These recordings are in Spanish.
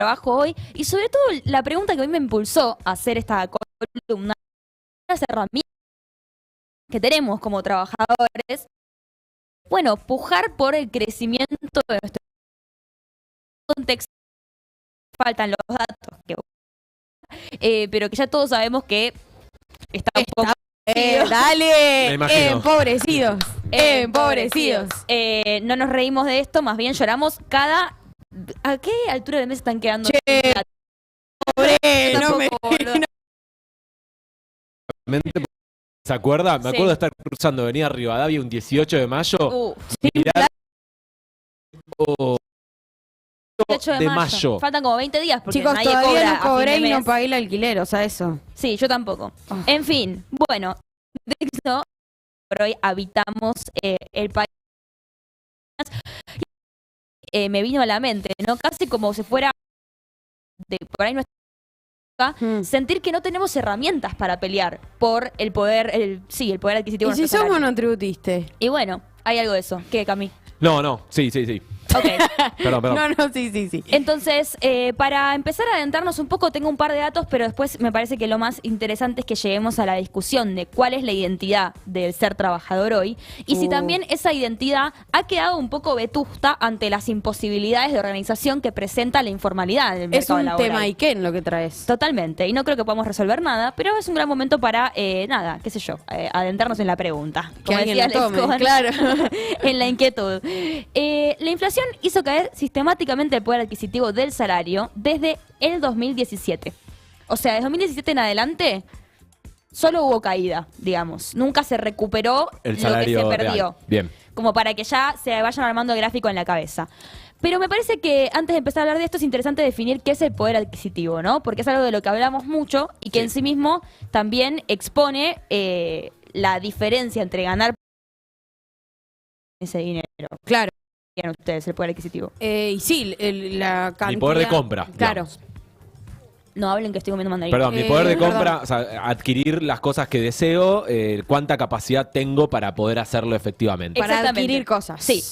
trabajo hoy y sobre todo la pregunta que a mí me impulsó a hacer esta columna, las herramientas que tenemos como trabajadores, bueno, pujar por el crecimiento de nuestro contexto. Faltan los datos, pero que ya todos sabemos que está un poco... Dale, Empobrecidos. No nos reímos de esto, más bien lloramos cada... ¿A qué altura del mes están quedando? Pobre, ¿Se acuerda? Me Sí. acuerdo de estar cruzando Avenida Rivadavia un 18 de mayo. Sí, Mirar... Oh, 18 de mayo. Faltan como 20 días porque Chicos, nadie todavía cobra no a fin cobré de y no mes. pagué el alquiler, o sea, eso. Sí, yo tampoco. Oh. En fin, bueno, de eso por hoy habitamos el país. Me vino a la mente, ¿no? Casi como si fuera de por ahí nuestra época, sentir que no tenemos herramientas para pelear por el poder, el poder adquisitivo. ¿Y de si nuestro somos salario. monotributistas? Y bueno, hay algo de eso. ¿Qué, Cami? no, sí. Ok. Perdón. No, sí. Entonces, para empezar a adentrarnos un poco, tengo un par de datos, pero después me parece que lo más interesante es que lleguemos a la discusión de cuál es la identidad del ser trabajador hoy y si también esa identidad ha quedado un poco vetusta ante las imposibilidades de organización que presenta la informalidad del Es mercado un laboral. tema Iken lo que traes. Totalmente, y no creo que podamos resolver nada, pero es un gran momento para, qué sé yo, adentrarnos en la pregunta. Que Como alguien decía lo Alex tome, Cohen, claro. en la inquietud. La inflación hizo caer sistemáticamente el poder adquisitivo del salario desde el 2017. O sea, desde 2017 en adelante solo hubo caída, digamos. Nunca se recuperó El lo que salario se perdió. real. Bien. Como para que ya se vayan armando el gráfico en la cabeza. Pero me parece que antes de empezar a hablar de esto es interesante definir qué es el poder adquisitivo, ¿no? Porque es algo de lo que hablamos mucho y que Sí. en sí mismo también expone la diferencia entre ganar ese dinero. Claro. ¿Tienen ustedes el poder adquisitivo? Y sí, la cantidad... Mi poder de compra. Claro. digamos. No hablen que estoy comiendo mandarina. Perdón, mi poder de perdón. compra, o sea, adquirir las cosas que deseo, cuánta capacidad tengo para poder hacerlo efectivamente. Para Exactamente. adquirir cosas. Sí.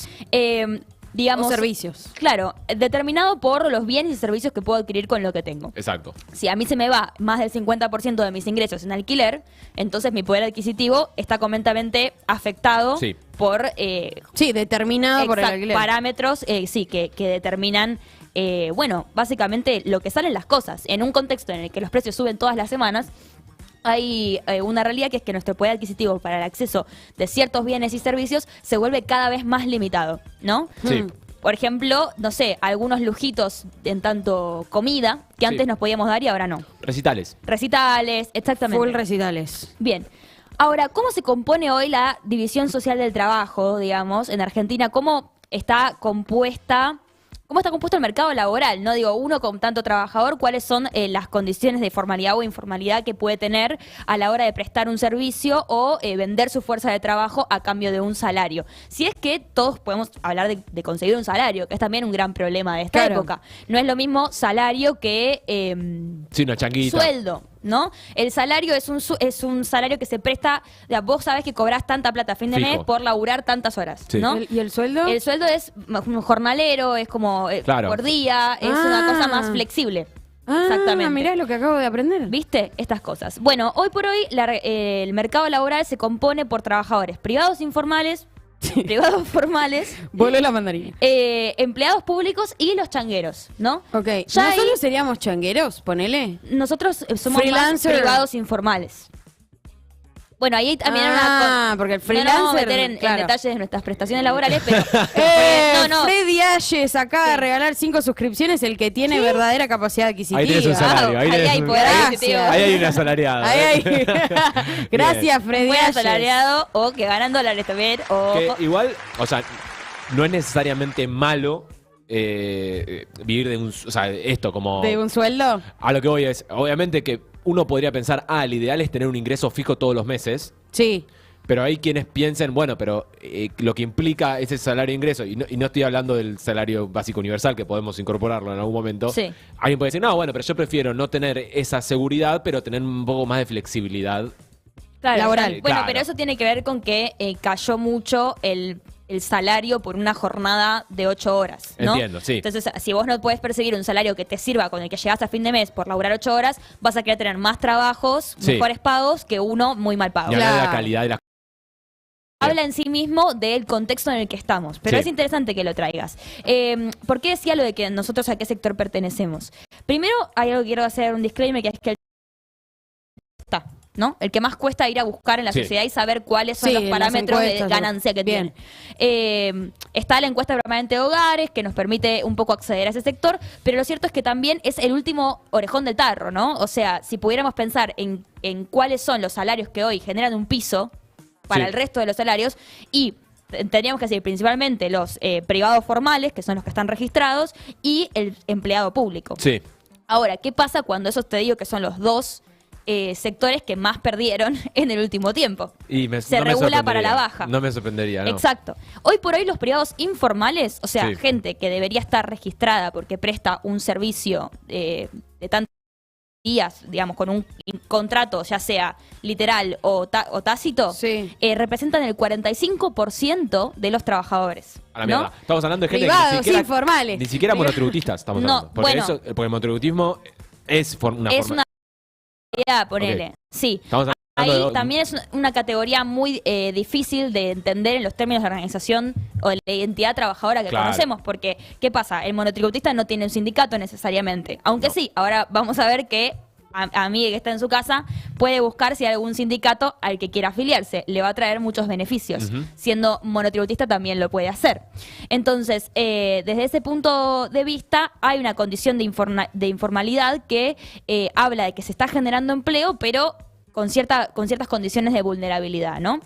Digamos, O servicios. Claro, determinado por los bienes y servicios que puedo adquirir con lo que tengo. Exacto. Si a mí se me va más del 50% de mis ingresos en alquiler, entonces mi poder adquisitivo está completamente afectado Sí. por Sí, determinado por el exact- alquiler. parámetros que determinan, bueno, básicamente lo que salen las cosas. En un contexto en el que los precios suben todas las semanas, hay una realidad que es que nuestro poder adquisitivo para el acceso de ciertos bienes y servicios se vuelve cada vez más limitado, ¿no? Sí. Por ejemplo, no sé, algunos lujitos en tanto comida que Sí. antes nos podíamos dar y ahora no. Recitales. Recitales, exactamente. Full recitales. Bien. Ahora, ¿cómo se compone hoy la división social del trabajo, digamos, en Argentina? ¿Cómo está compuesta el mercado laboral? No digo, uno con tanto trabajador, ¿cuáles son las condiciones de formalidad o informalidad que puede tener a la hora de prestar un servicio o vender su fuerza de trabajo a cambio de un salario? Si es que todos podemos hablar de conseguir un salario, que es también un gran problema de esta Claro. época. No es lo mismo salario que Sí, una changuita. sueldo, ¿no? El salario es un salario que se presta, vos sabés que cobrás tanta plata a fin de Fijo. mes por laburar tantas horas, Sí. ¿no? ¿Y el sueldo? El sueldo es un jornalero, es como Claro. por día, es una cosa más flexible. Exactamente. Mirá lo que acabo de aprender. ¿Viste? Estas cosas. Bueno, hoy por hoy el mercado laboral se compone por trabajadores privados informales, privados formales, Voló la mandarina. empleados públicos y los changueros, ¿no? Ok. Ya ¿Nosotros ahí- seríamos changueros? Ponele. Nosotros somos más Freelancer. privados informales. Bueno, ahí también era una porque el no nos vamos a freelancer... meter en claro. detalles de nuestras prestaciones laborales, pero no. Freddy Ayes acaba de regalar 5 suscripciones, el que tiene verdadera capacidad adquisitiva. Ahí tenés un salario. Ahí, Ahí tenés hay un- poder Gracias. adquisitivo. ahí hay una asalariada. Ahí, ahí. Gracias, Freddy Buen Ayes. asalariado o que ganan dólares también. O, Que igual, o sea, no es necesariamente malo vivir de un... O sea, esto como... ¿De un sueldo? A lo que voy es, obviamente que uno podría pensar, el ideal es tener un ingreso fijo todos los meses, Sí. pero hay quienes piensen, bueno, pero lo que implica ese salario de ingreso, y no estoy hablando del salario básico universal, que podemos incorporarlo en algún momento, Sí. alguien puede decir, no, bueno, pero yo prefiero no tener esa seguridad, pero tener un poco más de flexibilidad. claro, laboral. Bueno, Claro. pero eso tiene que ver con que cayó mucho el el salario por una jornada de 8 horas, ¿no? Entiendo, sí. Entonces, si vos no puedes perseguir un salario que te sirva con el que llegás a fin de mes por laburar 8 horas, vas a querer tener más trabajos, Sí. mejores pagos que uno muy mal pago. Y hablar de la Claro. calidad de las Habla en sí mismo del contexto en el que estamos, pero Sí. es interesante que lo traigas. ¿Por qué decía lo de que nosotros a qué sector pertenecemos? Primero, hay algo que quiero hacer un disclaimer, que es que está, ¿no? El que más cuesta ir a buscar en la Sí. sociedad y saber cuáles son Sí, los en parámetros las de encuestas, ganancia que bien. tiene. Está la encuesta permanente de hogares, que nos permite un poco acceder a ese sector, pero lo cierto es que también es el último orejón del tarro, ¿no? O sea, si pudiéramos pensar en cuáles son los salarios que hoy generan un piso para Sí. el resto de los salarios, y tendríamos que decir principalmente los privados formales, que son los que están registrados, y el empleado público. Sí. Ahora, ¿qué pasa cuando esos te digo que son los dos sectores que más perdieron en el último tiempo? Y Se no me regula para la sorprendería. baja. No me sorprendería, ¿no? Exacto. Hoy por hoy los privados informales, o sea, Sí. gente que debería estar registrada porque presta un servicio de tantos días, digamos, con un contrato, ya sea literal o tácito, Sí. representan el 45% de los trabajadores. A la ¿no? mierda. Estamos hablando de gente que Privados, ni siquiera, informales. ni siquiera monotributistas estamos No, hablando. Porque, bueno. porque el monotributismo es una Es forma. una idea, ponele. Ok. Sí. Estamos hablando Ahí de- también es una categoría muy difícil de entender en los términos de organización o de la identidad trabajadora que Claro. conocemos, porque ¿qué pasa? El monotributista no tiene un sindicato necesariamente, aunque No. sí, ahora vamos a ver que a mí que está en su casa puede buscar si hay algún sindicato al que quiera afiliarse, le va a traer muchos beneficios, Ujú. siendo monotributista también lo puede hacer. Entonces, desde ese punto de vista hay una condición de informalidad que habla de que se está generando empleo, pero con ciertas condiciones de vulnerabilidad, ¿no?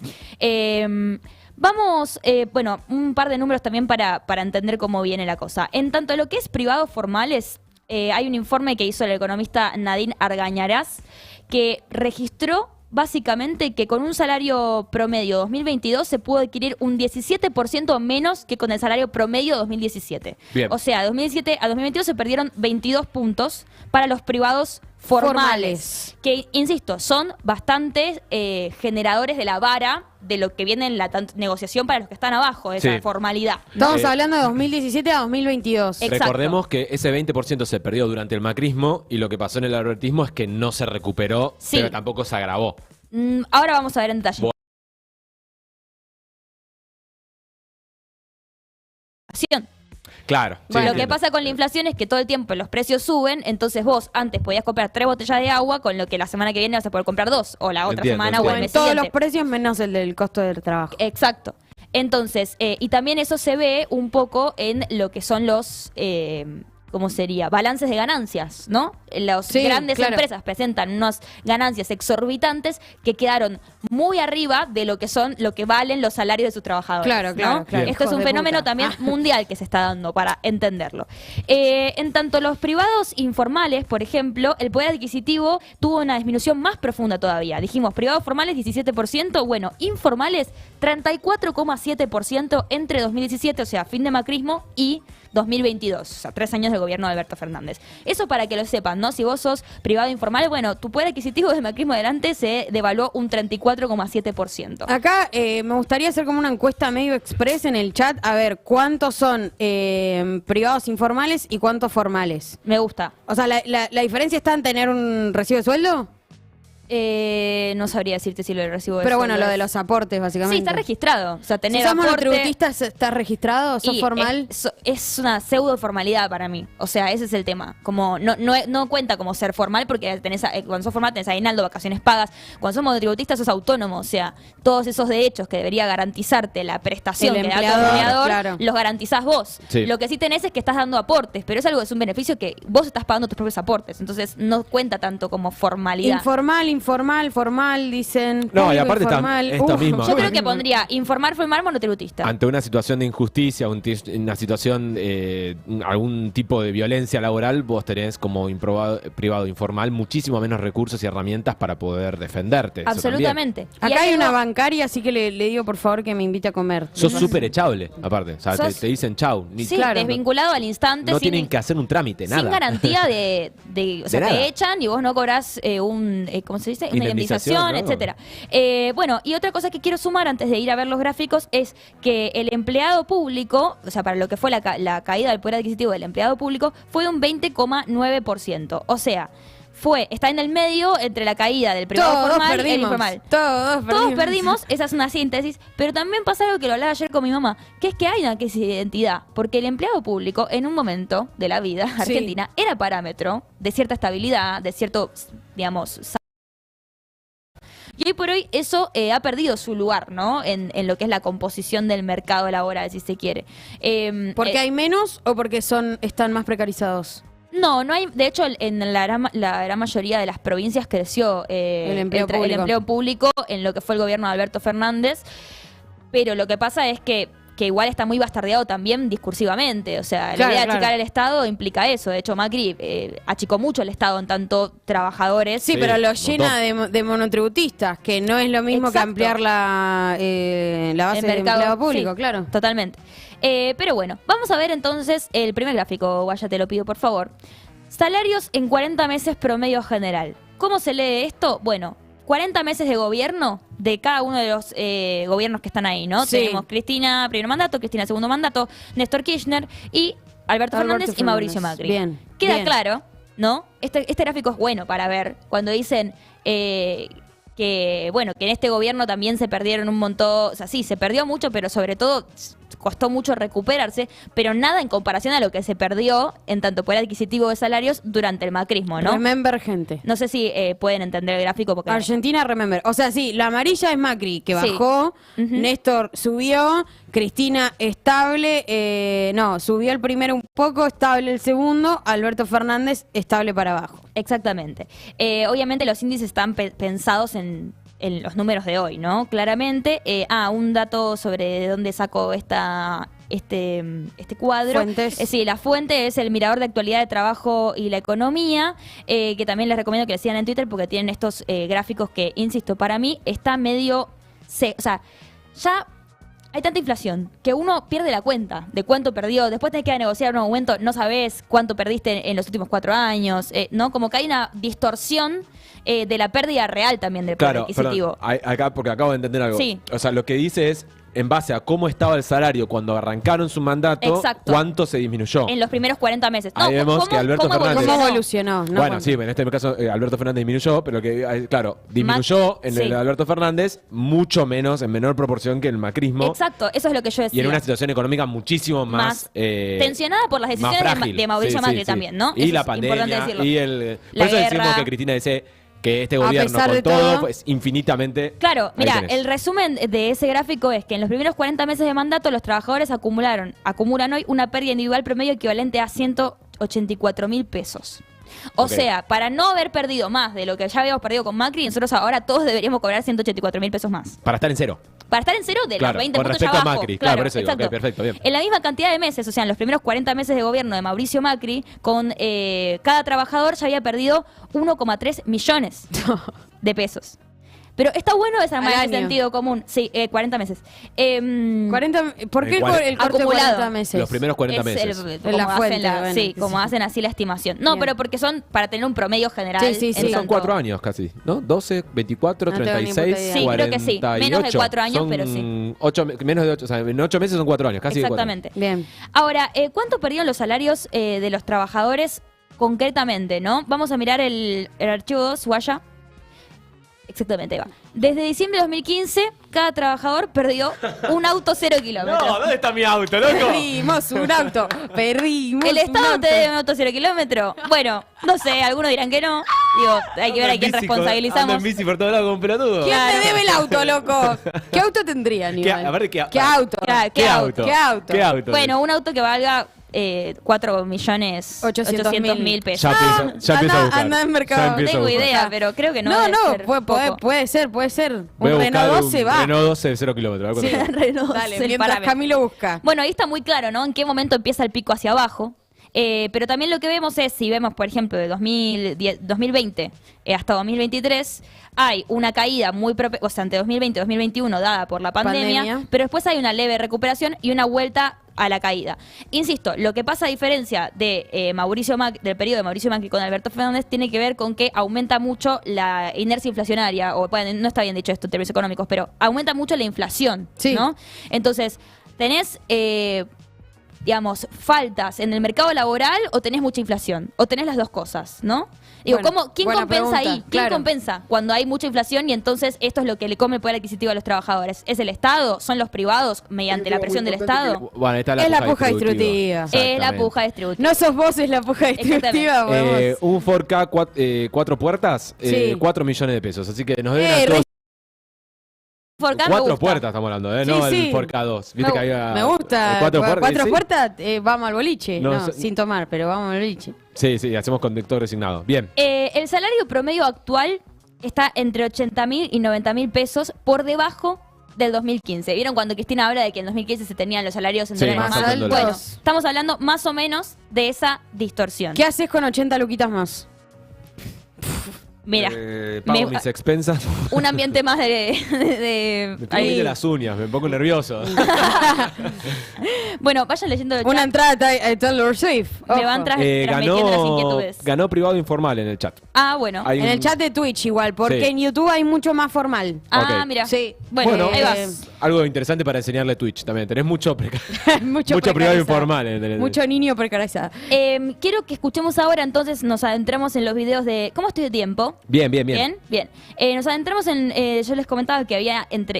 Vamos, bueno, un par de números también para entender cómo viene la cosa. En tanto lo que es privados formales, hay un informe que hizo el economista Nadine Argañarás que registró básicamente que con un salario promedio 2022 se pudo adquirir un 17% menos que con el salario promedio 2017. Bien. O sea, de 2017 a 2022 se perdieron 22 puntos para los privados formales. Que, insisto, son bastante generadores de la vara de lo que viene en la negociación para los que están abajo, de esa Sí. formalidad. Estamos Sí. hablando de 2017 a 2022. Exacto. Recordemos que ese 20% se perdió durante el macrismo y lo que pasó en el albertismo es que no se recuperó, Sí. pero tampoco se agravó. Ahora vamos a ver en detalle. Bueno. Claro. sí, Lo que entiendo. pasa con la inflación es que todo el tiempo los precios suben, entonces vos antes podías comprar 3 botellas de agua, con lo que la semana que viene vas a poder comprar 2, o la otra Entiendo, semana o el entiendo. mes Todos siguiente. los precios menos el del costo del trabajo. Exacto. Entonces, y también eso se ve un poco en lo que son los, ¿cómo sería? Balances de ganancias, ¿no? Las Sí, grandes claro. empresas presentan unas ganancias exorbitantes que quedaron muy arriba de lo que valen los salarios de sus trabajadores. Claro, ¿no? claro, claro. Esto es Hijos un de fenómeno puta. también Ah. mundial que se está dando para entenderlo. En tanto, los privados informales, por ejemplo, el poder adquisitivo tuvo una disminución más profunda todavía. Dijimos, privados formales 17%, bueno, informales 34,7% entre 2017, o sea, fin de macrismo, y 2022, o sea, 3 años del gobierno de Alberto Fernández. Eso para que lo sepan, ¿no? Si vos sos privado informal, bueno, tu poder adquisitivo de macrismo adelante se devaluó un 34,7%. Acá me gustaría hacer como una encuesta medio express en el chat, a ver cuántos son privados informales y cuántos formales. Me gusta. O sea, la diferencia está en tener un recibo de sueldo, No sabría decirte si lo recibo de pero bueno, sueldo lo de es- los aportes, básicamente. Sí, está registrado. O sea, Si tener sos aporte monotributista, ¿estás registrado? ¿Sos y formal? es una pseudo formalidad para mí. O sea, ese es el tema. Como no cuenta como ser formal porque cuando sos formal tenés aguinaldo, vacaciones pagas. Cuando sos monotributista sos autónomo. O sea, todos esos derechos que debería garantizarte la prestación El que da tu empleador, empleador, claro. los garantizás vos. Sí. Lo que sí tenés es que estás dando aportes, pero es un beneficio que vos estás pagando tus propios aportes. Entonces no cuenta tanto como formalidad. Informal, formal, dicen. No, y público aparte informal. esto mismo. Yo creo que pondría informar, formar, monotributista. Ante una situación de injusticia, una situación, algún tipo de violencia laboral, vos tenés como privado informal muchísimo menos recursos y herramientas para poder defenderte. Eso también. Absolutamente. Y Acá hay algo- una bancaria, así que le digo por favor que me invite a comer. Sos súper echable, aparte. O sea, Sos- te dicen chau. Ni- Sí, Claro. desvinculado al instante. no sin- tienen que hacer un trámite, nada. Sin garantía o sea, De nada. te echan y vos no cobrás ¿cómo se se dice? Una Indemnización, indemnización, ¿no? etcétera. Bueno, y otra cosa que quiero sumar antes de ir a ver los gráficos es que el empleado público, o sea, para lo que fue la caída del poder adquisitivo del empleado público, fue un 20,9%. O sea, está en el medio entre la caída del privado formal y el informal. Todos perdimos, esa es una síntesis, pero también pasa algo que lo hablaba ayer con mi mamá, que es que hay una crisis de identidad, porque el empleado público en un momento de la vida argentina era parámetro de cierta estabilidad, de cierto, digamos, y hoy por hoy eso ha perdido su lugar, ¿no? En lo que es la composición del mercado laboral, si se quiere. ¿Porque hay menos o porque están más precarizados? No hay. De hecho, en la gran mayoría de las provincias creció el empleo público en lo que fue el gobierno de Alberto Fernández. Pero lo que pasa es que igual está muy bastardeado también discursivamente. O sea, la idea de achicar el Estado implica eso. De hecho, Macri achicó mucho el Estado en tanto trabajadores. Sí, pero lo llena de monotributistas, que no es lo mismo que ampliar la base del empleado público, claro. Totalmente. Pero bueno, vamos a ver entonces el primer gráfico, Guaya, te lo pido por favor. Salarios en 40 meses promedio general. ¿Cómo se lee esto? Bueno, 40 meses de gobierno de cada uno de los gobiernos que están ahí, ¿no? Sí. Tenemos Cristina primer mandato, Cristina segundo mandato, Néstor Kirchner y Alberto Fernández y Mauricio Macri. Bien. Queda claro, ¿no? Este gráfico es bueno para ver cuando dicen que en este gobierno también se perdieron un montón, o sea, sí, se perdió mucho, pero sobre todo costó mucho recuperarse, pero nada en comparación a lo que se perdió en tanto poder adquisitivo de salarios durante el macrismo, ¿no? Remember, gente. No sé si pueden entender el gráfico porque... Argentina, remember. O sea, sí, la amarilla es Macri, que bajó, Néstor subió, Cristina estable, subió el primero un poco, estable el segundo, Alberto Fernández estable para abajo. Exactamente. Obviamente los índices están pensados en los números de hoy, ¿no? Claramente. Un dato sobre de dónde sacó este cuadro. Fuentes. Sí, la fuente es el Mirador de Actualidad de Trabajo y la Economía, que también les recomiendo que le sigan en Twitter porque tienen estos gráficos que, insisto, para mí está medio... o sea, ya... Hay tanta inflación que uno pierde la cuenta de cuánto perdió. Después tenés que ir a negociar un aumento, no sabés cuánto perdiste en los últimos 4 años, ¿no? Como que hay una distorsión de la pérdida real también del poder adquisitivo. Acá, porque acabo de entender algo. Sí. O sea, lo que dice es, en base a cómo estaba el salario cuando arrancaron su mandato, Exacto. cuánto se disminuyó. En los primeros 40 meses. Ahí vemos que Alberto Fernández... ¿Cómo evolucionó? No, bueno, sí, en este caso Alberto Fernández disminuyó, pero que, claro, disminuyó en el de Alberto Fernández mucho menos, en menor proporción que el macrismo. Exacto, eso es lo que yo decía. Y en una situación económica muchísimo más tensionada por las decisiones de Mauricio Macri también, ¿no? Y eso la pandemia, y el... La por eso guerra. decimos que Cristina dice... que este gobierno con todo, pues infinitamente... Claro, mira, el resumen de ese gráfico es que en los primeros 40 meses de mandato los trabajadores acumulan hoy una pérdida individual promedio equivalente a 184.000 pesos. O sea, para no haber perdido más de lo que ya habíamos perdido con Macri, nosotros ahora todos deberíamos cobrar 184.000 pesos más. Para estar en cero. Para estar en cero de los 20 con puntos respecto ya abajo. a Macri, claro, por eso digo, okay, perfecto, bien. En la misma cantidad de meses, o sea, en los primeros 40 meses de gobierno de Mauricio Macri, con cada trabajador ya había perdido 1,3 millones de pesos. Pero está bueno desarmar ese sentido común. Sí, 40 meses. 40, ¿por qué el corte de 40 meses? Los primeros 40 meses. Como hacen así la estimación. No, pero porque son para tener un promedio general. Son 4 años casi, ¿no? 12, 24, 36, sí, 48. Creo que sí. Menos de 4 años, pero sí. 8, menos de 8, o sea, en 8 meses son 4 años, casi. Exactamente. 4 años. Bien. Ahora, ¿cuánto perdieron los salarios de los trabajadores concretamente, no? Vamos a mirar el archivo 2, Guaya. Exactamente, va. Desde diciembre de 2015, cada trabajador perdió un auto 0 kilómetros. No, ¿dónde está mi auto, loco? Perdimos un auto. Perdimos ¿El Estado un te debe un auto 0 kilómetros? Bueno, no sé, algunos dirán que no. Digo, hay que ver a quién responsabilizamos. Ando en bici por todos lados con pelotudo. ¿Quién te debe el auto, loco? ¿Qué auto tendría, Aníbal? ¿Qué auto? ¿Qué auto? ¿Qué auto? Bueno, un auto que valga 4.800.000 pesos. Ya empiezo a buscar. Anda en mercado. No tengo idea, pero creo que no. Puede ser. Voy Un a Renault buscar 12 un va. Renault 12 0 kilómetros. Sí. Renault Dale, es el mientras parámetro. Camilo busca. Bueno, ahí está muy claro, ¿no? En qué momento empieza el pico hacia abajo. Pero también lo que vemos es, si vemos, por ejemplo, de 2020 hasta 2023, hay una caída muy propia, o sea, entre 2020 y 2021 dada por la pandemia, pero después hay una leve recuperación y una vuelta a la caída. Insisto, lo que pasa a diferencia de del periodo de Mauricio Macri con Alberto Fernández tiene que ver con que aumenta mucho la inercia inflacionaria, o bueno, no está bien dicho esto en términos económicos, pero aumenta mucho la inflación, ¿no? Entonces, tenés digamos, faltas en el mercado laboral o tenés mucha inflación, o tenés las dos cosas, ¿no? Digo, Bueno, ¿quién compensa pregunta, ahí? ¿Quién compensa cuando hay mucha inflación y entonces esto es lo que le come el poder adquisitivo a los trabajadores? ¿Es el Estado? ¿Son los privados mediante la presión del Estado? Bueno, está es la puja distributiva. Es la puja distributiva. No sos vos, es la puja distributiva. Un 4K, 4 puertas, 4 millones de pesos. Así que nos deben a todos. 4 puertas estamos hablando, no el 4K2. ¿Viste que había me gusta. 4 puertas, vamos al boliche. No, sin tomar, pero vamos al boliche. Sí, hacemos conductor designado. Bien. El salario promedio actual está entre 80.000 y 90.000 pesos por debajo del 2015. ¿Vieron cuando Cristina habla de que en 2015 se tenían los salarios en dólares más altos? Bueno, estamos hablando más o menos de esa distorsión. ¿Qué haces con 80 luquitas más? Mira, pago mis expensas. Un ambiente más de me ahí de las uñas, me pongo nervioso. Bueno, vayan leyendo el chat. Una entrada a Taylor Swift. Me van transmitiendo las inquietudes. Ganó privado informal en el chat. Ah, bueno. En el chat de Twitch igual, porque en YouTube hay mucho más formal. Ah, mira. Sí. Bueno, ahí va. Algo interesante para enseñarle Twitch también. Tenés mucho privado informal. Mucho niño precarizado. Quiero que escuchemos ahora, entonces nos adentramos en los videos de... ¿Cómo estoy de tiempo? Bien. Nos adentramos en... yo les comentaba que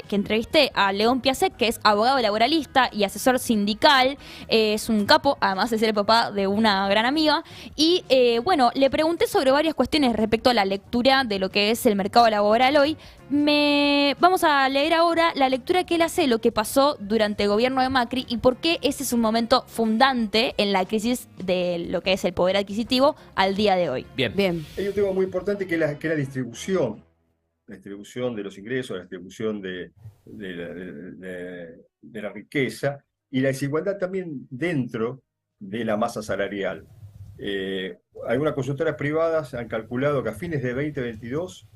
que entrevisté a León Piasek, que es abogado laboralista y asesor sindical. Es un capo, además de ser el papá de una gran amiga. Y bueno, le pregunté sobre varias cuestiones respecto a la lectura de lo que es el mercado laboral hoy. Vamos a leer ahora la lectura que él hace de lo que pasó durante el gobierno de Macri y por qué ese es un momento fundante en la crisis de lo que es el poder adquisitivo al día de hoy. Bien. Hay un tema muy importante que es la distribución. La distribución de los ingresos, la distribución de la riqueza y la desigualdad también dentro de la masa salarial. Algunas consultoras privadas han calculado que a fines de 2022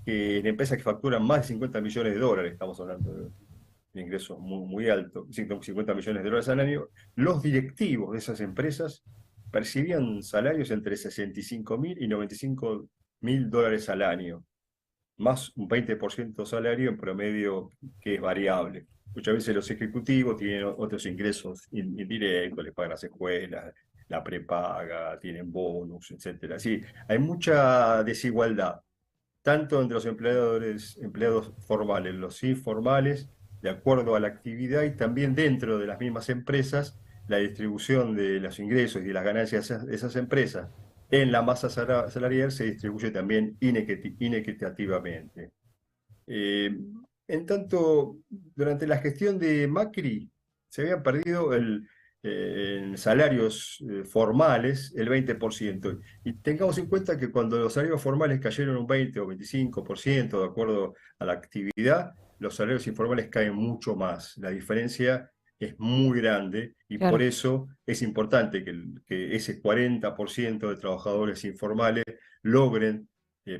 en empresas que facturan más de 50 millones de dólares, estamos hablando de ingresos muy altos, 50 millones de dólares al año, los directivos de esas empresas percibían salarios entre 65.000 y 95.000 dólares al año, más un 20% salario en promedio que es variable. Muchas veces los ejecutivos tienen otros ingresos indirectos, les pagan las escuelas, la prepaga, tienen bonus, etc. Sí, hay mucha desigualdad, tanto entre los empleados formales, los informales, de acuerdo a la actividad, y también dentro de las mismas empresas, la distribución de los ingresos y de las ganancias de esas empresas en la masa salarial se distribuye también inequitativamente. En tanto, durante la gestión de Macri se habían perdido en salarios formales el 20%. Y tengamos en cuenta que cuando los salarios formales cayeron un 20 o 25%, de acuerdo a la actividad, los salarios informales caen mucho más. La diferencia es muy grande y por eso es importante que ese 40% de trabajadores informales logren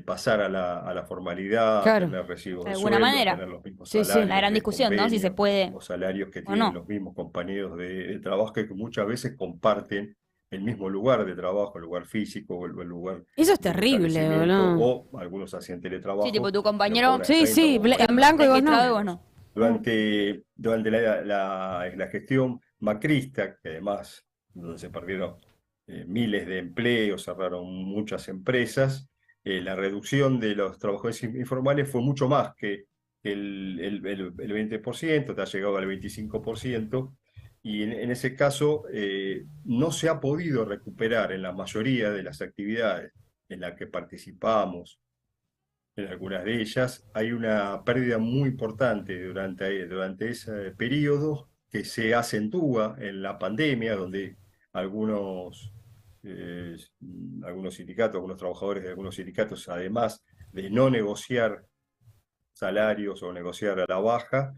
pasar a la formalidad, tener recibos de alguna sueldo, manera. tener los mismos salarios, la gran discusión, ¿no? Si se puede. O salarios que tienen los mismos compañeros de trabajo que muchas veces comparten el mismo lugar de trabajo, el lugar físico o el lugar. Eso es terrible, ¿no? O algunos hacían teletrabajo. Sí, tipo tu compañero. Sí, en blanco y vos no. Durante la gestión macrista, que además donde se perdieron miles de empleos, cerraron muchas empresas, la reducción de los trabajadores informales fue mucho más que el 20%, te ha llegado al 25%, y en ese caso no se ha podido recuperar en la mayoría de las actividades en las que participamos. En algunas de ellas hay una pérdida muy importante durante ese periodo que se acentúa en la pandemia, donde algunos sindicatos, algunos trabajadores de algunos sindicatos, además de no negociar salarios o negociar a la baja,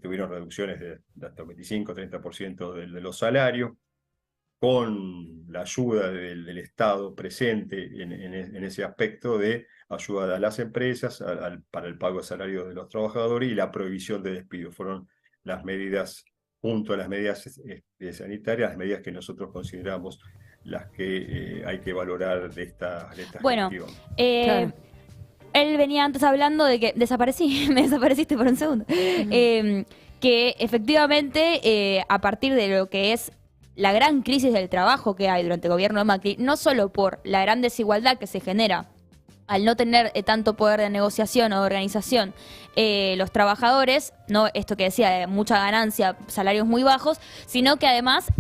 tuvieron reducciones de hasta 25-30% de los salarios. con la ayuda del Estado presente en ese aspecto de ayuda a las empresas para el pago de salarios de los trabajadores y la prohibición de despido. Fueron las medidas, junto a las medidas sanitarias, las medidas que nosotros consideramos las que hay que valorar de esta bueno, gestión. Claro. Él venía antes hablando de que me desapareciste por un segundo, que efectivamente a partir de lo que es la gran crisis del trabajo que hay durante el gobierno de Macri, no solo por la gran desigualdad que se genera al no tener tanto poder de negociación o de organización los trabajadores, no esto que decía de mucha ganancia, salarios muy bajos, sino que además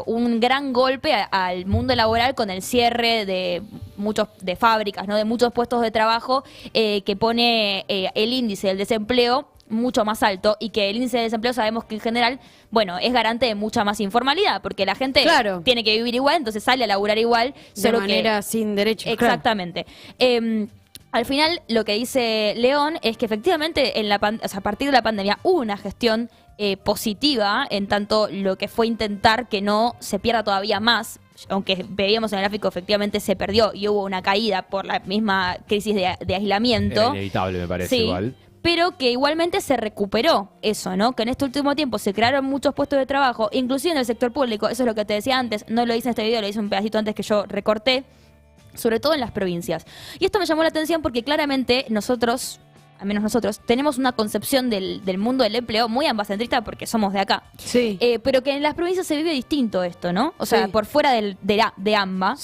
un gran golpe al mundo laboral con el cierre de de fábricas, ¿no? De muchos puestos de trabajo que pone el índice del desempleo mucho más alto, y que el índice de desempleo sabemos que en general, bueno, es garante de mucha más informalidad, porque la gente tiene que vivir igual, entonces sale a laburar igual, de manera sin derechos. Exactamente. Claro. Al final, lo que dice León es que efectivamente a partir de la pandemia hubo una gestión positiva en tanto lo que fue intentar que no se pierda todavía más, aunque veíamos en el gráfico efectivamente se perdió y hubo una caída por la misma crisis de aislamiento. Era inevitable, me parece, igual. Pero que igualmente se recuperó eso, ¿no? Que en este último tiempo se crearon muchos puestos de trabajo, inclusive en el sector público, eso es lo que te decía antes, no lo hice en este video, lo hice un pedacito antes que yo recorté, sobre todo en las provincias. Y esto me llamó la atención porque claramente nosotros, al menos nosotros, tenemos una concepción del mundo del empleo muy ambacentrista porque somos de acá. Sí. Pero que en las provincias se vive distinto esto, ¿no? O sea, por fuera de AMBA,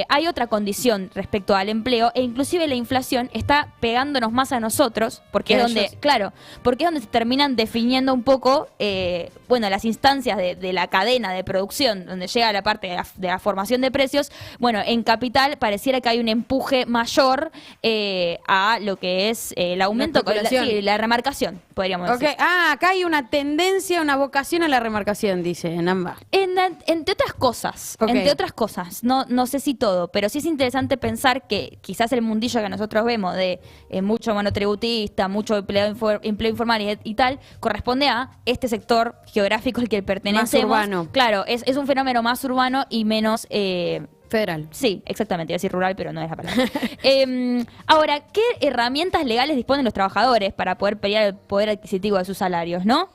hay otra condición respecto al empleo, e inclusive la inflación está pegándonos más a nosotros, porque es donde, porque es donde se terminan definiendo un poco, las instancias de la cadena de producción, donde llega la parte de la formación de precios. Bueno, en Capital pareciera que hay un empuje mayor a lo que es el aumento, la remarcación, podríamos decir. Acá hay una tendencia, una vocación a la remarcación, dice en AMBA. Entre otras cosas, no sé si todo, pero sí es interesante pensar que quizás el mundillo que nosotros vemos de mucho monotributista, mucho empleo informal y tal, corresponde a este sector geográfico al que pertenecemos. Más urbano. Claro, es un fenómeno más urbano y menos... federal. Sí, exactamente, iba a decir rural, pero no es la palabra. Ahora, ¿qué herramientas legales disponen los trabajadores para poder pelear el poder adquisitivo de sus salarios, no?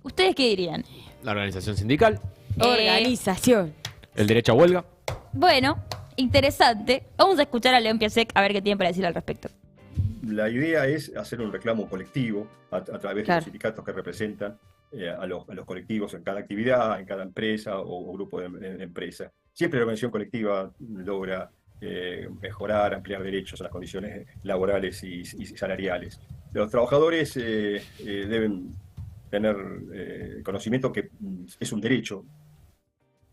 ¿Ustedes qué dirían? La organización sindical. Organización. El derecho a huelga. Bueno, interesante. Vamos a escuchar a León Piasek a ver qué tiene para decir al respecto. La idea es hacer un reclamo colectivo a través de los sindicatos que representan a los colectivos en cada actividad, en cada empresa o grupo de empresa. Siempre la organización colectiva logra mejorar, ampliar derechos a las condiciones laborales y salariales. Los trabajadores deben tener conocimiento que es un derecho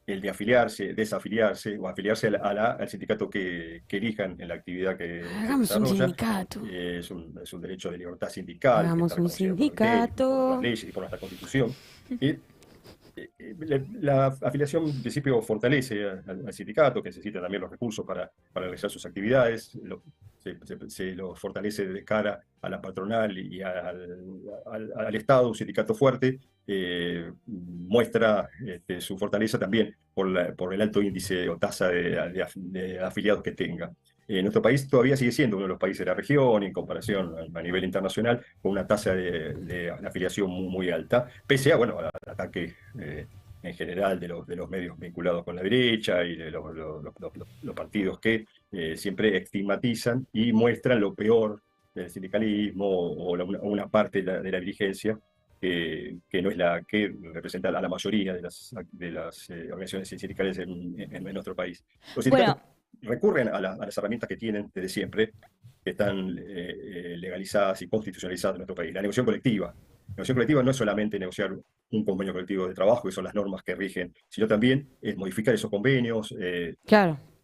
el de afiliarse, desafiliarse o afiliarse al sindicato que elijan en la actividad que hagamos un sindicato. Es un derecho de libertad sindical. Hagamos un sindicato. Por las leyes y por nuestra Constitución. La afiliación en principio fortalece al sindicato, que necesita también los recursos para realizar sus actividades, se lo fortalece de cara a la patronal y al Estado. Un sindicato fuerte muestra su fortaleza también por el alto índice o tasa de afiliados que tenga. Nuestro país todavía sigue siendo uno de los países de la región, en comparación a nivel internacional, con una tasa de afiliación muy alta, pese a, al ataque en general de los medios vinculados con la derecha y de los partidos que siempre estigmatizan y muestran lo peor del sindicalismo o una parte de la dirigencia que no es la que representa a la mayoría de las organizaciones sindicales en nuestro país. Los sindicatos recurren a las herramientas que tienen desde siempre, que están legalizadas y constitucionalizadas en nuestro país. La negociación colectiva. La negociación colectiva no es solamente negociar un convenio colectivo de trabajo, que son las normas que rigen, sino también es modificar esos convenios,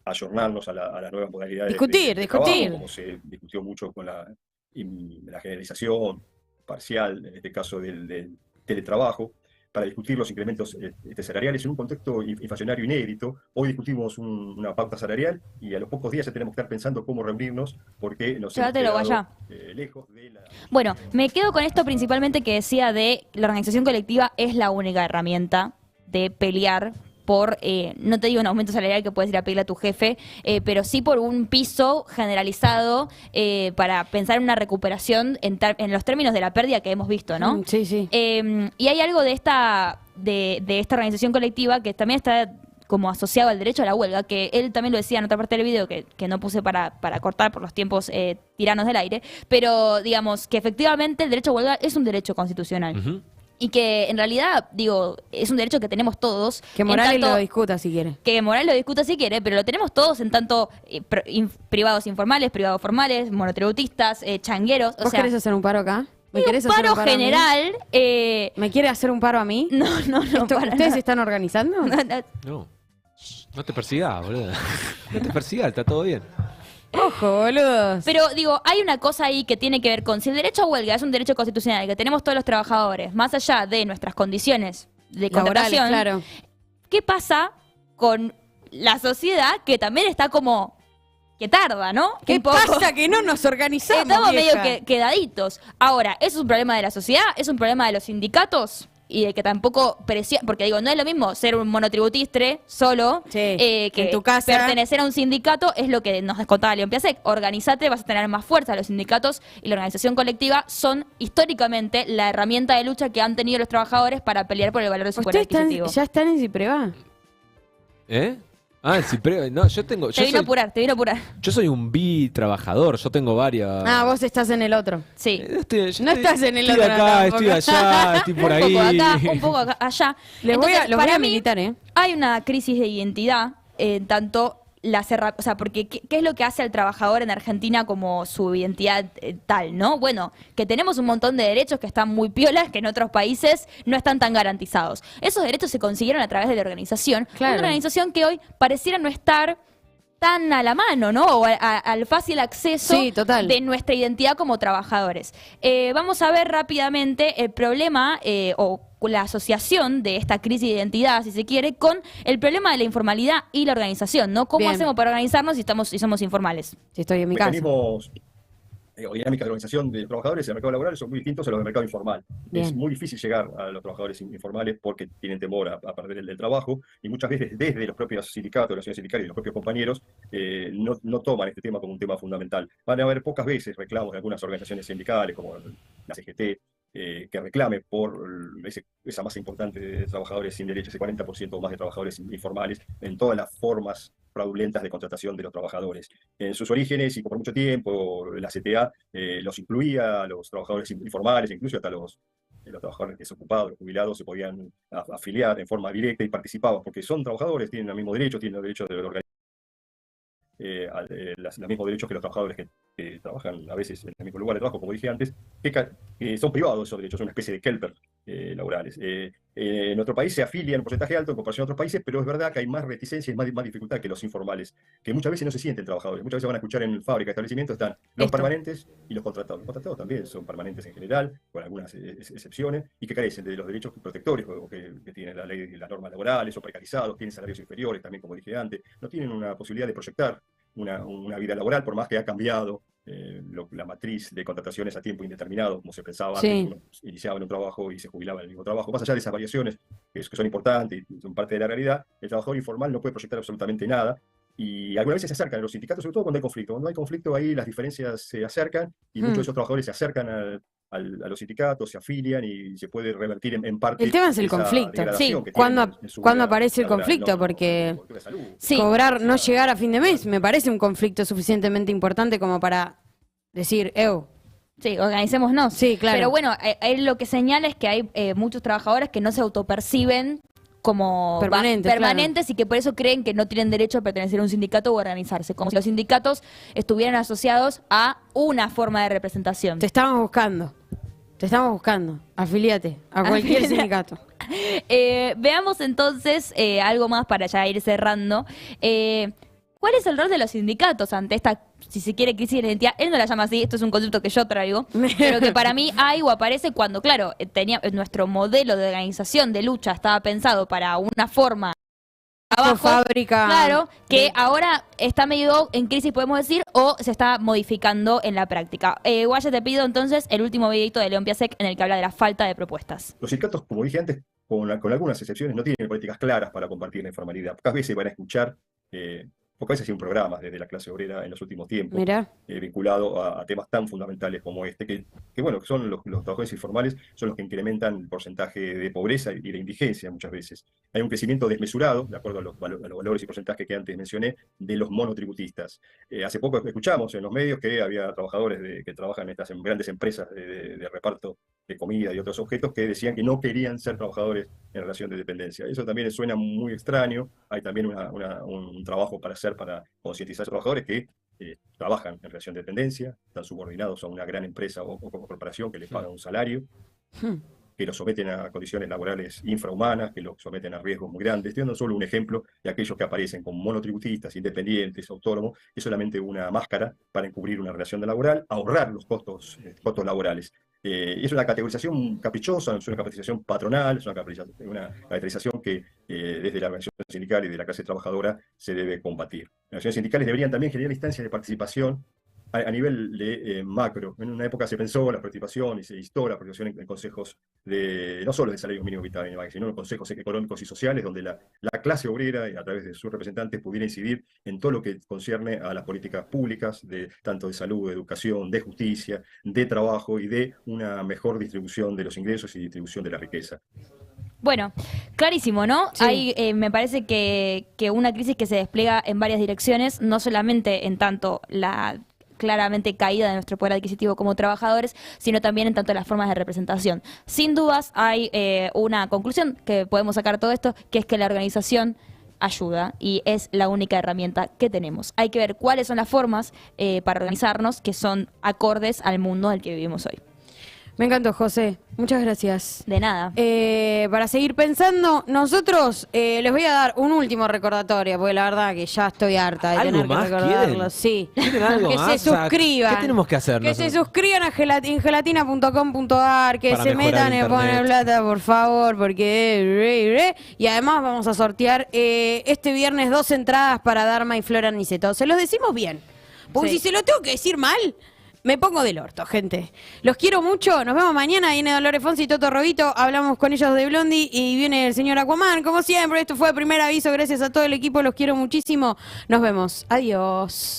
ayornarnos a las nuevas modalidades de trabajo, como se discutió mucho con la generalización parcial, en este caso del teletrabajo, para discutir los incrementos salariales en un contexto inflacionario inédito. Hoy discutimos una pauta salarial y a los pocos días ya tenemos que estar pensando cómo reunirnos porque nos hemos quedado lejos de la... Bueno, me quedo con esto principalmente que decía de la organización colectiva es la única herramienta de pelear por, no te digo un aumento salarial que puedes ir a pedirle a tu jefe, pero sí por un piso generalizado para pensar en una recuperación en los términos de la pérdida que hemos visto, ¿no? Sí, sí. Y hay algo de esta organización colectiva que también está como asociado al derecho a la huelga, que él también lo decía en otra parte del video, que no puse para cortar por los tiempos tiranos del aire, pero digamos que efectivamente el derecho a huelga es un derecho constitucional. Ujú. Y que en realidad, digo, es un derecho que tenemos todos. Que Morales lo discuta si quiere. Que Morales lo discuta si quiere, pero lo tenemos todos en tanto privados informales, privados formales, monotributistas, changueros. ¿Vos querés hacer un paro acá? ¿Me querés un hacer paro un paro a mí? general. ¿Me quiere hacer un paro a mí? No, ¿Ustedes se están organizando? No. No te persigas, boludo. No te persigas, está todo bien. Ojo, boludos. Pero digo, hay una cosa ahí que tiene que ver con si el derecho a huelga es un derecho constitucional que tenemos todos los trabajadores, más allá de nuestras condiciones de Laborales, contratación, claro. ¿qué pasa con la sociedad que también está como que tarda, ¿no? ¿Qué Un poco. pasa que no nos organizamos, Estamos vieja? medio quedaditos. Ahora, ¿eso es un problema de la sociedad? ¿Es un problema de los sindicatos? Y de que tampoco presiona, porque digo, no es lo mismo ser un monotributistre solo, Sí, que en tu casa. pertenecer a un sindicato, es lo que nos contaba León Piasek. Organizate, vas a tener más fuerza. Los sindicatos y la organización colectiva son históricamente la herramienta de lucha que han tenido los trabajadores para pelear por el valor de su poder ¿Ustedes adquisitivo. ya están en Cipreva? ¿Eh? Ah, sí, pero no, yo tengo. Te vino a apurar. Yo soy un trabajador, yo tengo varias. Ah, vos estás en el otro. Sí. No estás en el estoy otro acá, tampoco. estoy allá, estoy por ahí. Un poco acá, un poco allá. Los voy Entonces, a para mí, militar, ¿eh? hay una crisis de identidad en tanto o sea, porque ¿qué es lo que hace al trabajador en Argentina como su identidad tal, ¿no? Bueno, que tenemos un montón de derechos que están muy piolas, que en otros países no están tan garantizados. Esos derechos se consiguieron a través de la organización. Claro. Una organización que hoy pareciera no estar tan a la mano, ¿no? O al fácil acceso Sí, total. de nuestra identidad como trabajadores. Vamos a ver rápidamente el problema o la asociación de esta crisis de identidad, si se quiere, con el problema de la informalidad y la organización, ¿no? ¿Cómo Bien. hacemos para organizarnos si somos informales? Si estoy en mi casa. Mecanismos o dinámicas de organización de trabajadores en el mercado laboral son muy distintos a los del mercado informal. Bien. Es muy difícil llegar a los trabajadores informales porque tienen temor a perder el trabajo y muchas veces desde los propios sindicatos, relaciones sindicales y los propios compañeros no toman este tema como un tema fundamental. Van a haber pocas veces reclamos de algunas organizaciones sindicales como la CGT que reclame por esa masa importante de trabajadores sin derechos, ese 40% o más de trabajadores informales en todas las formas fraudulentas de contratación de los trabajadores. En sus orígenes y por mucho tiempo la CTA los incluía a los trabajadores informales, incluso hasta los trabajadores desocupados, los jubilados se podían afiliar en forma directa y participaban porque son trabajadores, tienen los mismos derechos, tienen los derechos de organización. Los mismos derechos que los trabajadores que trabajan a veces en el mismo lugar de trabajo, como dije antes, que son privados esos derechos, son una especie de Kelper laborales. En nuestro país se afilian un porcentaje alto en comparación a otros países, pero es verdad que hay más reticencia y más dificultad que los informales, que muchas veces no se sienten trabajadores. Muchas veces van a escuchar en fábrica, establecimientos, están los permanentes y los contratados. Los contratados también son permanentes en general, con algunas excepciones, y que carecen de los derechos protectores que tiene la ley y las normas laborales, o precarizados, tienen salarios inferiores, también como dije antes, no tienen una posibilidad de proyectar una vida laboral, por más que ha cambiado la matriz de contrataciones a tiempo indeterminado, como se pensaba Sí. antes, uno iniciaba en un trabajo y se jubilaba en el mismo trabajo. Más allá de esas variaciones que son importantes y son parte de la realidad, el trabajador informal no puede proyectar absolutamente nada. Y algunas veces se acercan a los sindicatos, sobre todo cuando hay conflicto. Cuando hay conflicto, ahí las diferencias se acercan y muchos de esos trabajadores se acercan a los sindicatos, se afilian y se puede revertir en parte. El tema es el esa conflicto. degradación Sí. que ¿Cuándo tienen en su cuándo vida aparece el laboral? conflicto? No, Porque por de salud. Sí. cobrar, no llegar a fin de mes, me parece un conflicto suficientemente importante como para decir, Sí, organicémonos. Sí, claro. Pero bueno, él lo que señala es que hay muchos trabajadores que no se autoperciben como Permanentes, y que por eso creen que no tienen derecho a pertenecer a un sindicato o organizarse, como si los sindicatos estuvieran asociados a una forma de representación. te estamos buscando, afiliate a cualquier Afiliate. sindicato. Veamos entonces algo más para ya ir cerrando. ¿Cuál es el rol de los sindicatos ante esta, si se quiere, crisis de identidad? Él no la llama así, esto es un concepto que yo traigo, pero que para mí hay o aparece cuando, claro, nuestro modelo de organización de lucha estaba pensado para una forma abajo, Fábrica. claro, que ahora está medio en crisis, podemos decir, o se está modificando en la práctica. Guaya, te pido entonces el último videito de León Piasek en el que habla de la falta de propuestas. Los sindicatos, como dije antes, con algunas excepciones, no tienen políticas claras para combatir la informalidad. Pocas veces van a escuchar, pocas veces hay un programa desde la clase obrera en los últimos tiempos, vinculado a temas tan fundamentales como este, que bueno, que son los trabajadores informales, son los que incrementan el porcentaje de pobreza y de indigencia muchas veces. Hay un crecimiento desmesurado, de acuerdo a los valores y porcentajes que antes mencioné, de los monotributistas. Hace poco escuchamos en los medios que había trabajadores que trabajan en estas grandes empresas de reparto de comida y otros objetos que decían que no querían ser trabajadores en relación de dependencia. Eso también suena muy extraño. Hay también un trabajo para hacer para concientizar a los trabajadores que trabajan en relación de dependencia, están subordinados a una gran empresa o corporación que les paga un salario, que los someten a condiciones laborales infrahumanas, que los someten a riesgos muy grandes. Estoy dando solo un ejemplo de aquellos que aparecen como monotributistas, independientes, autónomos, es solamente una máscara para encubrir una relación laboral, ahorrar los costos laborales. Es una categorización caprichosa, es una categorización patronal, es una categorización que desde la organización sindical y de la clase trabajadora se debe combatir. Las organizaciones sindicales deberían también generar instancias de participación a nivel de macro. En una época se pensó la participación y se instó la participación en consejos no solo de salario mínimo vital, sino en consejos económicos y sociales, donde la clase obrera, a través de sus representantes, pudiera incidir en todo lo que concierne a las políticas públicas, tanto de salud, de educación, de justicia, de trabajo y de una mejor distribución de los ingresos y distribución de la riqueza. Bueno, clarísimo, ¿no? Sí. Hay, me parece que una crisis que se despliega en varias direcciones, no solamente en tanto la claramente caída de nuestro poder adquisitivo como trabajadores, sino también en tanto las formas de representación. Sin dudas hay una conclusión que podemos sacar de todo esto, que es que la organización ayuda y es la única herramienta que tenemos. Hay que ver cuáles son las formas para organizarnos que son acordes al mundo al que vivimos hoy. Me encantó, José. Muchas gracias. De nada. Para seguir pensando, nosotros les voy a dar un último recordatorio, porque la verdad que ya estoy harta de tener que recordarlo. Sí. Algo que más? se suscriban. ¿Qué tenemos que hacer? Que se suscriban a gelatina.com.ar, que Para se metan en mejorar Poner internet. Plata, por favor, porque... Y además vamos a sortear este viernes 2 entradas para Dharma y Flora Niceto. Se los decimos bien, porque Sí. si se lo tengo que decir mal... Me pongo del orto, gente. Los quiero mucho. Nos vemos mañana. Viene Dolores Fonsi y Toto Robito. Hablamos con ellos de Blondie y viene el señor Aquaman. Como siempre, esto fue el primer aviso. Gracias a todo el equipo. Los quiero muchísimo. Nos vemos. Adiós.